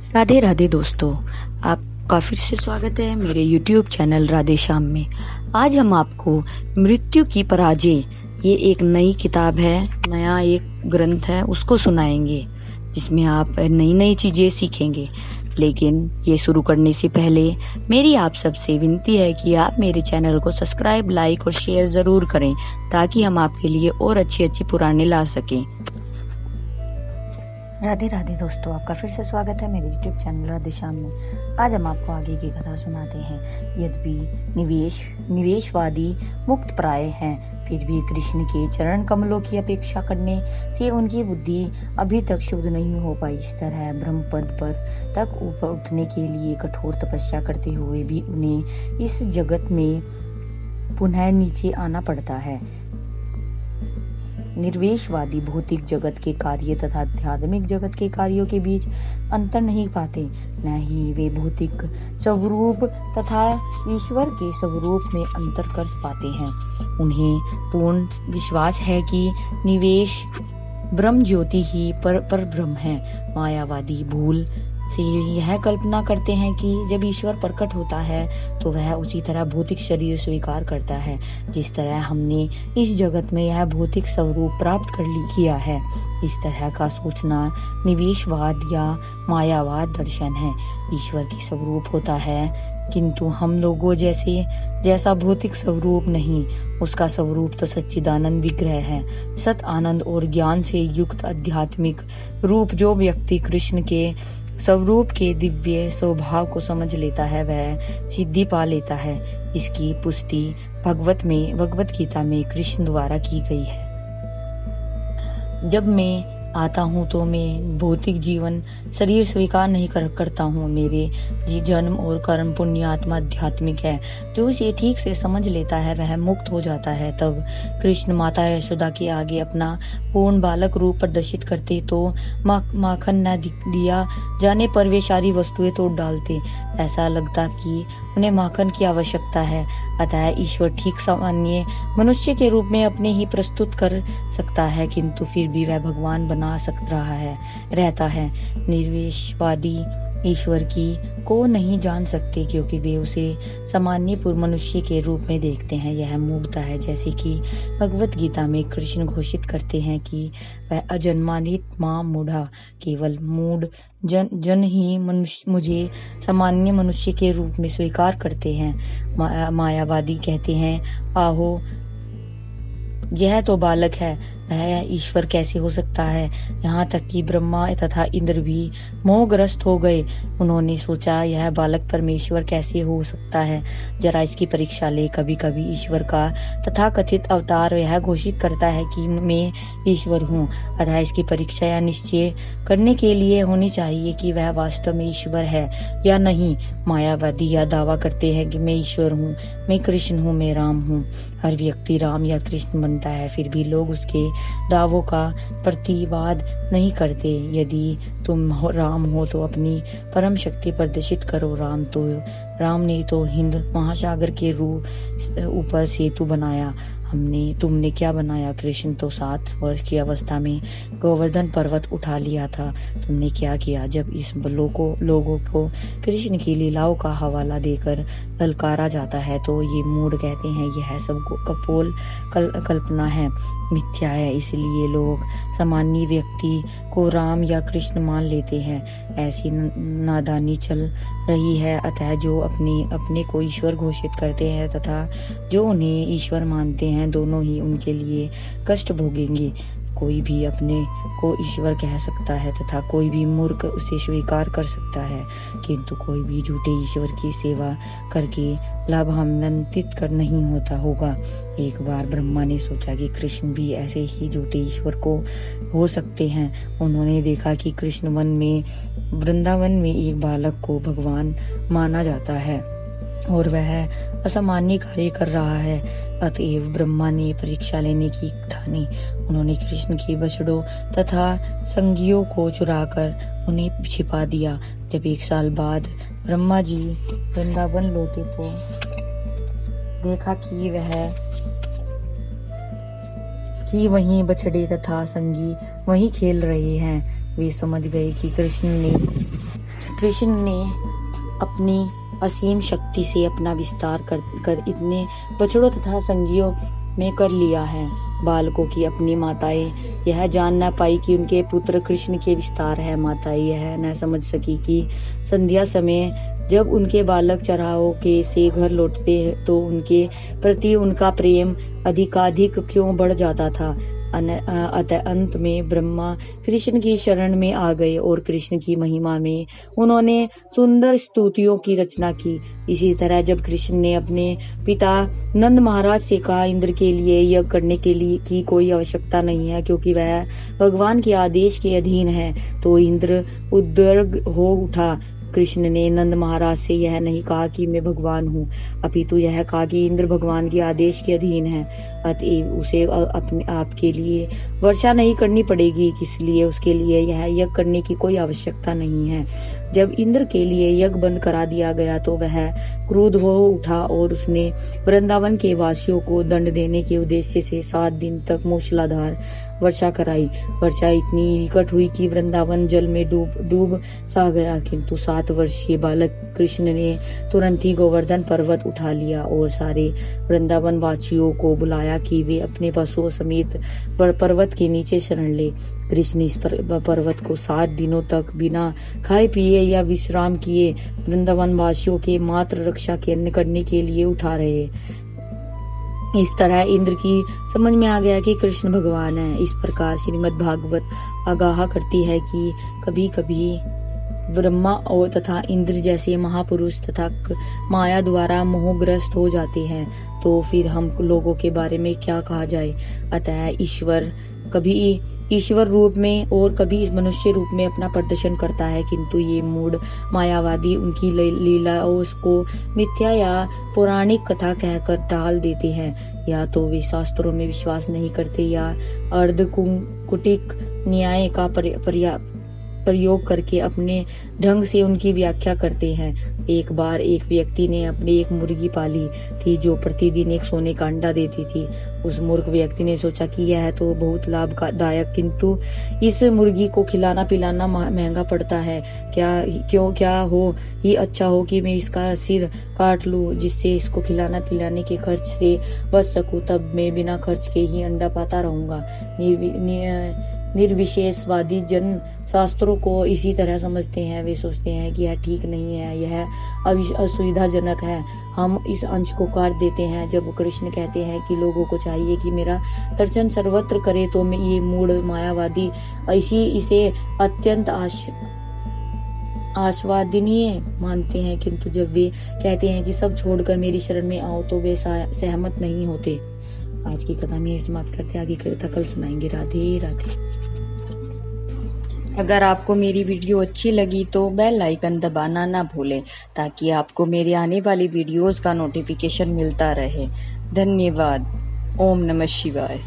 राधे राधे दोस्तों, आपका फिर से स्वागत है मेरे YouTube चैनल राधे श्याम में। आज हम आपको मृत्यु की पराजय, ये एक नई किताब है, नया एक ग्रंथ है, उसको सुनाएंगे जिसमें आप नई नई चीज़ें सीखेंगे। लेकिन ये शुरू करने से पहले मेरी आप सबसे विनती है कि आप मेरे चैनल को सब्सक्राइब, लाइक और शेयर ज़रूर करें ताकि हम आपके लिए और अच्छी पुराने ला सकें। राधे राधे दोस्तों, आपका फिर से स्वागत है मेरे YouTube चैनल राधे श्याम में। आज हम आपको आगे की कथा सुनाते हैं। यद्यपि निवेशवादी मुक्त प्राय हैं, फिर भी कृष्ण के चरण कमलों की अपेक्षा करने से उनकी बुद्धि अभी तक शुद्ध नहीं हो पाई। इस तरह ब्रह्म पद पर तक ऊपर उठने के लिए कठोर तपस्या करते हुए भी उन्हें इस जगत में पुनः नीचे आना पड़ता है। निर्वेशवादी भौतिक जगत के कार्य तथा आध्यात्मिक जगत के कार्यों के बीच अंतर नहीं पाते, न ही वे भौतिक स्वरूप तथा ईश्वर के स्वरूप में अंतर कर पाते हैं। उन्हें पूर्ण विश्वास है कि निवेश ब्रह्म ज्योति ही पर ब्रह्म है। मायावादी भूल से यह कल्पना करते हैं कि जब ईश्वर प्रकट होता है तो वह उसी तरह भौतिक शरीर स्वीकार करता है जिस तरह हमने इस जगत में यह भौतिक स्वरूप प्राप्त किया है। इस तरह का सोचना निवेशवाद या मायावाद दर्शन है। ईश्वर की स्वरूप होता है किंतु हम लोगों जैसा भौतिक स्वरूप नहीं। उसका स्वरूप तो सच्चिदानंद विग्रह है, सत आनंद और ज्ञान से युक्त आध्यात्मिक रूप। जो व्यक्ति कृष्ण के स्वरूप के दिव्य स्वभाव को समझ लेता है वह सिद्धि पा लेता है। इसकी पुष्टि भगवत गीता में कृष्ण द्वारा की गई है। जब मैं आता हूँ तो मैं भौतिक जीवन शरीर स्वीकार नहीं करता हूँ। मेरे जन्म और कर्म पुण्य आत्मा आध्यात्मिक है। जो इसे ठीक से समझ लेता है वह मुक्त हो जाता है। तब कृष्ण माता यशोदा के आगे अपना पूर्ण बालक रूप प्रदर्शित करते तो माखन न दिया जाने पर वे सारी वस्तुएं तोड़ डालते। ऐसा लगता कि उन्हें माखन की आवश्यकता है। अतः ईश्वर ठीक सामान्य मनुष्य के रूप में अपने ही प्रस्तुत कर सकता है किंतु फिर भी वह भगवान बना रहता है। निर्वेशवादी ईश्वर को नहीं जान सकते क्योंकि वे उसे सामान्य मनुष्य के रूप में देखते हैं। यह मूढ़ता है। जैसे कि भगवत गीता में कृष्ण घोषित करते हैं कि वह अजन्मानित मां मूढ़ा, केवल मूढ़ जन ही मुझे सामान्य मनुष्य के रूप में स्वीकार करते हैं। मायावादी कहते हैं, आहो यह तो बालक है, वह ईश्वर कैसे हो सकता है। यहाँ तक कि ब्रह्मा तथा इंद्र भी मोहग्रस्त हो गए। उन्होंने सोचा यह बालक परमेश्वर कैसे हो सकता है, जरा इसकी परीक्षा ले। कभी कभी ईश्वर का तथाकथित अवतार यह घोषित करता है कि मैं ईश्वर हूँ। अतः इसकी परीक्षा या निश्चय करने के लिए होनी चाहिए कि वह वास्तव में ईश्वर है या नहीं। मायावादी यह दावा करते हैं कि मैं ईश्वर हूँ, मैं कृष्ण हूँ, मैं राम हूँ। हर व्यक्ति राम या कृष्ण बनता है, फिर भी लोग उसके दावों का प्रतिवाद नहीं करते। यदि तुम राम हो तो अपनी परम शक्ति प्रदर्शित करो। राम ने तो हिंद महासागर के ऊपर सेतु बनाया। तुमने क्या बनाया? कृष्ण तो 7 वर्ष की अवस्था में गोवर्धन पर्वत उठा लिया था। तुमने क्या किया? जब इस लोगों को कृष्ण की लीलाओं का हवाला देकर ललकारा जाता है तो ये मूढ़ कहते हैं यह सब कपोल कल्पना है, मिथ्या है। इसलिए लोग सामान्य व्यक्ति को राम या कृष्ण मान लेते हैं। ऐसी नादानी चल रही है। अतः जो अपने को ईश्वर घोषित करते हैं तथा जो उन्हें ईश्वर मानते हैं, दोनों ही उनके लिए कष्ट भोगेंगे। कोई भी अपने को ईश्वर कह सकता है तथा कोई भी मूर्ख उसे स्वीकार कर सकता है, किंतु कोई भी झूठे ईश्वर की सेवा करके लाभान्वित कर नहीं होगा। एक बार ब्रह्मा ने सोचा कि कृष्ण भी ऐसे ही झूठे ईश्वर को हो सकते हैं। उन्होंने देखा कि वृंदावन में एक बालक को भगवान माना जाता है और वह असामान्य कार्य कर रहा है। अतएव ब्रह्मा ने परीक्षा लेने की ठानी। उन्होंने कृष्ण के बछड़ों तथा संगियों को चुराकर उन्हें छिपा दिया। जब 1 साल बाद ब्रह्मा जी वृंदावन लौटे तो देखा कि वहीं बछड़े तथा संगी वहीं खेल रहे हैं। वे समझ गए कि कृष्ण ने कृष्ण ने अपनी असीम शक्ति से अपना विस्तार कर इतने बछड़ों तथा संगियों में कर लिया है। बालकों की अपनी माताएं यह जान न पाई कि उनके पुत्र कृष्ण के विस्तार है। माताएं यह न समझ सकी कि संध्या समय जब उनके बालक चराहों के से घर लौटते तो उनके प्रति उनका प्रेम अधिकाधिक क्यों बढ़ जाता था। अतः अंत में ब्रह्मा कृष्ण की शरण में आ गए और कृष्ण की महिमा में उन्होंने सुंदर स्तुतियों की रचना की। इसी तरह जब कृष्ण ने अपने पिता नंद महाराज से कहा, इंद्र के लिए यज्ञ करने के लिए की कोई आवश्यकता नहीं है क्योंकि वह भगवान के आदेश के अधीन है, तो इंद्र उद्ग्र हो उठा। कृष्ण ने नंद महाराज से यह नहीं कहा कि मैं भगवान हूँ, अपितु यह कहा कि इंद्र भगवान के आदेश के अधीन है, अतएव उसे अपने आप के लिए वर्षा नहीं करनी पड़ेगी, इसलिए उसके लिए यह यज्ञ करने की कोई आवश्यकता नहीं है। जब इंद्र के लिए यज्ञ बंद करा दिया गया तो वह क्रुद्ध हो उठा और उसने वृंदावन के वासियों को दंड देने के उद्देश्य से 7 दिन तक मूसलाधार वर्षा कराई। वर्षा इतनी विकट हुई कि वृंदावन जल में डूब सा गया, किंतु 7 वर्षीय बालक कृष्ण ने तुरंत ही गोवर्धन पर्वत उठा लिया और सारे वृंदावन वासियों को बुलाया कि वे अपने पशुओं समेत पर्वत के नीचे शरण ले। कृष्ण इस पर्वत को 7 दिनों तक बिना खाए पिए या विश्राम किए वृंदावन वासियों के मात्र रक्षा करने के लिए उठा रहे। इस तरह इंद्र की समझ में आ गया कि कृष्ण भगवान है। इस प्रकार श्रीमद् भागवत आगाह करती है कि कभी कभी ब्रह्मा और तथा इंद्र जैसे महापुरुष तथा माया द्वारा मोहग्रस्त हो जाते हैं, तो फिर हम लोगों के बारे में क्या कहा जाए। अतः ईश्वर कभी ईश्वर रूप में और कभी मनुष्य रूप में अपना प्रदर्शन करता है, किंतु ये मूढ़ मायावादी उनकी लीलाओं को मिथ्या या पौराणिक कथा कहकर टाल देते हैं। या तो वे शास्त्रों में विश्वास नहीं करते या अर्धकुटिक न्याय का प्रयोग करके अपने ढंग से उनकी व्याख्या करते हैं। एक बार एक व्यक्ति ने अपने एक मुर्गी पाली थी जो प्रतिदिन एक सोने का अंडा देती थी। उस मूर्ख व्यक्ति ने सोचा कि यह तो बहुत लाभदायक, किंतु इस मुर्गी को खिलाना पिलाना महंगा पड़ता है। क्या हो ये अच्छा हो कि मैं इसका सिर काट लूं, जिससे इसको खिलाना पिलाने के खर्च से बच सकूं। तब मैं बिना खर्च के ही अंडा पाता रहूंगा। निर्विशेषवादी जन शास्त्रों को इसी तरह समझते हैं। वे सोचते हैं कि यह ठीक नहीं है, यह असुविधाजनक है। हम इस अंश को काट देते हैं। जब कृष्ण कहते हैं कि लोगों को चाहिए कि मेरा दर्शन सर्वत्र करे, तो मैं ये मूढ़ मायावादी इसे अत्यंत आस्वादनीय मानते हैं, किंतु जब वे कहते हैं कि सब छोड़कर मेरी शरण में आओ, तो वे सहमत नहीं होते। आज की कथा में समाप्त करते, आगे की कथा कल सुनाएंगे। राधे राधे। अगर आपको मेरी वीडियो अच्छी लगी तो बेल आइकन दबाना ना भूलें, ताकि आपको मेरे आने वाली वीडियोस का नोटिफिकेशन मिलता रहे। धन्यवाद। ओम नमः शिवाय।